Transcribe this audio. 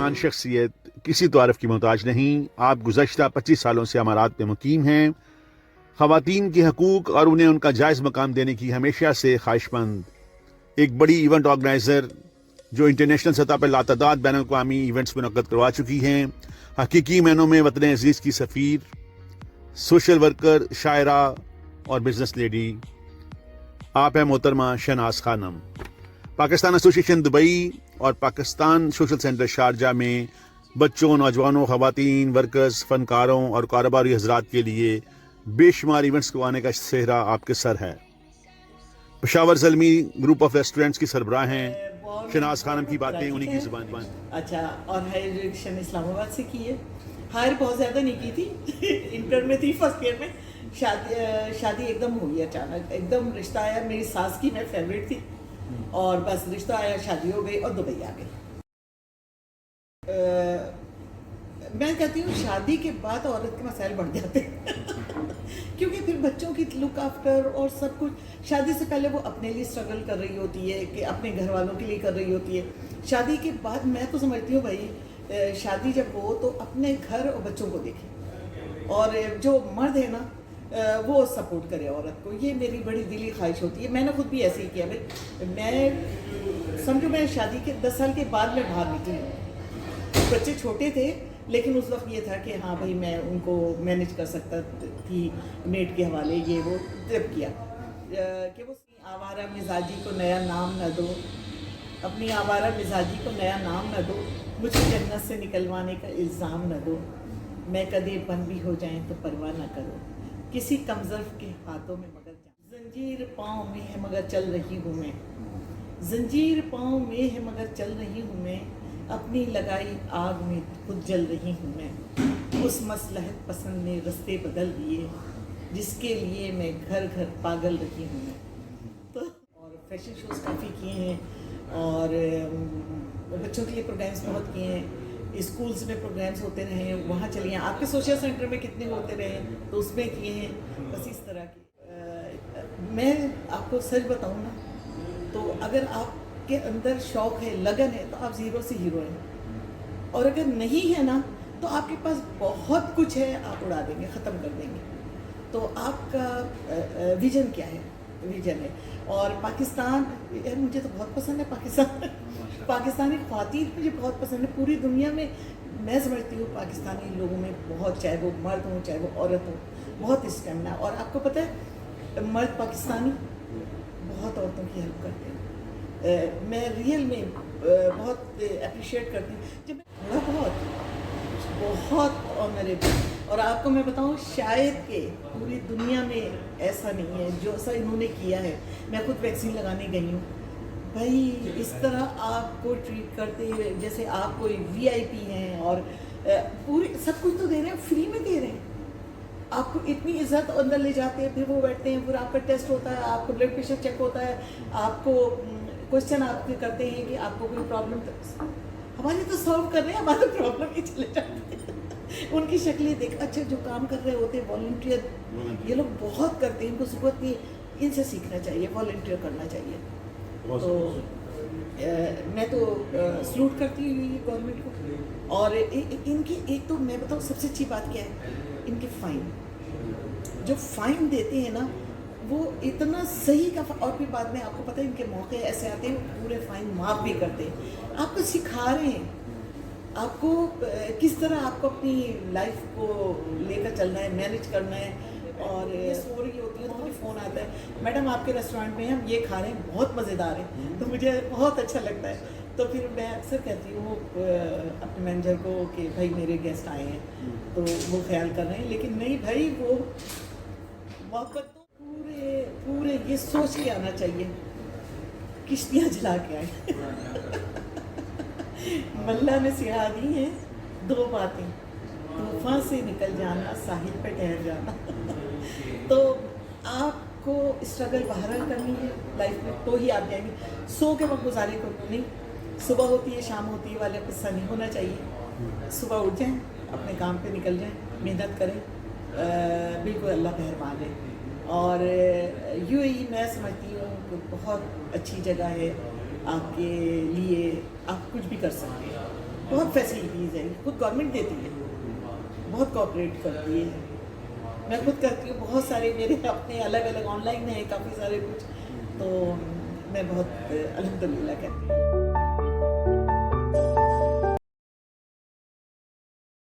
महान शख्सियत किसी तारीफ की मोहताज नहीं। आप गुज़श्ता 25 सालों से अमारात में मुकीम हैं। ख़वातीन के हकूक़ और उन्हें उनका जायज़ मकाम देने की हमेशा से ख्वाहिशमंद, एक बड़ी इवेंट ऑर्गेनाइज़र जो इंटरनेशनल सतह पर लातादाद बैन अवी इवेंट्स मुनक़्क़द करवा चुकी हैं। हकीकी मायनों में वतन अज़ीज़ की सफ़ीर, सोशल वर्कर, शायरा और बिजनेस लेडी आप हैं मोहतरमा शहनाज खानम। पाकिस्तान एसोसिएशन दुबई और पाकिस्तान सोशल सेंटर शारजा में बच्चों, नौजवानों, ख़वातीन, वर्कर्स, फ़नकारों और कारोबारी हजरात के लिए बेशुमार इवेंट्स करवाने का सेहरा आपके सर है। Peshawar Zalmi group of restaurants की सरबराह हैं शहनाज खानम की बातें उन्हीं की ज़ुबान। अच्छा, और हायर एजुकेशन इस्लामाबाद से की है। हायर बहुत ज़्यादा नहीं की थी, इंटर में थी, फर्स्ट ईयर में शादी एकदम हो गई अचानक, एकदम रिश्ता आया। मेरी सास की मैं फेवरेट थी और बस रिश्ता आया, शादी हो गई और दुबई आ गई। मैं कहती हूँ शादी के बाद औरत के मसाइल बढ़ जाते हैं क्योंकि फिर बच्चों की लुक आफ्टर और सब कुछ। शादी से पहले वो अपने लिए स्ट्रगल कर रही होती है कि अपने घर वालों के लिए कर रही होती है। शादी के बाद मैं तो समझती हूँ भाई शादी जब हो तो अपने घर और बच्चों को देखे, और जो मर्द है ना वो सपोर्ट करे औरत को। ये मेरी बड़ी दिली ख्वाहिश होती है। मैंने खुद भी ऐसे ही किया भाई। मैं समझो मैं शादी के 10 साल के बाद में बाहर निकली। बच्चे छोटे थे लेकिन उस वक्त ये था कि हाँ भाई मैं उनको मैनेज कर सकता थी, मेड के हवाले ये वो तब किया कि वो आवारा मिजाजी को नया नाम न दो, अपनी आवारा मिजाजी को नया नाम न दो, मुझे जन्नत से निकलवाने का इल्ज़ाम न दो, मैं कदे बंद भी हो जाएं तो परवाह न करो, किसी कमज़र्फ के हाथों में मगर जंजीर पाँव में है मगर चल रही हूँ मैं, जंजीर पाँव में है मगर चल रही हूँ मैं, अपनी लगाई आग में खुद जल रही हूँ मैं। उस मसलहत पसंद ने रस्ते बदल दिए जिसके लिए मैं घर घर पागल रही हूँ मैं। तो और फैशन शोज़ काफ़ी किए हैं और बच्चों के लिए प्रोग्राम्स बहुत किए हैं। स्कूल्स में प्रोग्राम्स होते रहे हैं, वहाँ चलिए। आपके सोशल सेंटर में कितने होते रहे तो उसमें किए हैं। बस इस तरह की मैं आपको सच बताऊँ ना तो अगर आप के अंदर शौक है, लगन है तो आप ज़ीरो से हीरो हैं, और अगर नहीं है ना तो आपके पास बहुत कुछ है, आप उड़ा देंगे, ख़त्म कर देंगे। तो आपका विजन क्या है? विजन है। और पाकिस्तान यार मुझे तो बहुत पसंद है। पाकिस्तानी ख़वातीन मुझे बहुत पसंद है। पूरी दुनिया में मैं समझती हूँ पाकिस्तानी लोगों में बहुत, चाहे वो मर्द हो चाहे वो औरत हो, बहुत स्टेमिना। और आपको पता है मर्द पाकिस्तानी बहुत औरतों की हेल्प करते हैं। मैं रियल में बहुत अप्रिशिएट करती हूँ जब मैं बहुत ऑनरेबल। और आपको मैं बताऊँ शायद कि पूरी दुनिया में ऐसा नहीं है जो ऐसा इन्होंने किया है। मैं खुद वैक्सीन लगाने गई हूँ भाई, इस तरह आपको ट्रीट करते हैं जैसे आप कोई VIP हैं, और पूरी सब कुछ तो दे रहे हैं, फ्री में दे रहे हैं। आपको इतनी इज्जत अंदर ले जाते हैं, फिर वो बैठते हैं, फिर आपका टेस्ट होता है, आपको ब्लड प्रेशर चेक होता है, आपको क्वेश्चन आपके करते हैं कि आपको कोई प्रॉब्लम, तो हमारी तो सॉल्व कर रहे हैं, हमारे प्रॉब्लम ही चले जाते हैं। उनकी शक्लें देख, अच्छा जो काम कर रहे होते हैं वॉलंटियर, ये लोग बहुत करते हैं, इनको ज़रूरत नहीं, इनसे सीखना चाहिए, वॉलंटियर करना चाहिए। तो मैं तो सलूट करती हूँ ये गवर्नमेंट को। और इनकी एक तो मैं बताऊँ सबसे अच्छी बात क्या है, इनके फ़ाइन जो फ़ाइन देते हैं ना वो इतना सही का। और फिर बाद में आपको पता है इनके मौके ऐसे आते हैं पूरे फ़ाइन माफ़ भी करते हैं। आपको सिखा रहे हैं आपको किस तरह आपको अपनी लाइफ को लेकर चलना है, मैनेज करना है। और सो रही होती है तो मुझे फ़ोन आता है, मैडम आपके रेस्टोरेंट में हम ये खा रहे हैं, बहुत मज़ेदार है, तो मुझे बहुत अच्छा लगता है। तो फिर मैं अक्सर कहती हूँ अपने मैनेजर को कि भाई मेरे गेस्ट आए हैं तो वो ख्याल कर रहे हैं, लेकिन नहीं भाई वो मोहब्बत तो पूरे ये सोच के आना चाहिए, किश्तियाँ जला के आए। मल्ला ने सिखा दी है 2 बातें, तूफान से निकल जाना, साहिल पे ठहर जाना। तो आपको स्ट्रगल बहरहाल करनी है लाइफ में तो ही आप जाएंगे। सो के वक्त गुजारे को नहीं, सुबह होती है शाम होती है वाले किस्सा नहीं होना चाहिए। सुबह उठ जाएं, अपने काम पे निकल जाएं, मेहनत करें, बिल्कुल अल्लाह मेहरबान है। और UAE मैं समझती हूँ कि बहुत अच्छी जगह है आपके लिए, आप कुछ भी कर सकते हैं। बहुत फैसिलिटीज़ हैं, खुद गवर्नमेंट देती है, बहुत कोऑपरेट करती है। मैं खुद करती हूँ, बहुत सारे मेरे अपने अलग-अलग ऑनलाइन है काफ़ी सारे कुछ, तो मैं बहुत अल्हम्दुलिल्लाह कहती हूँ।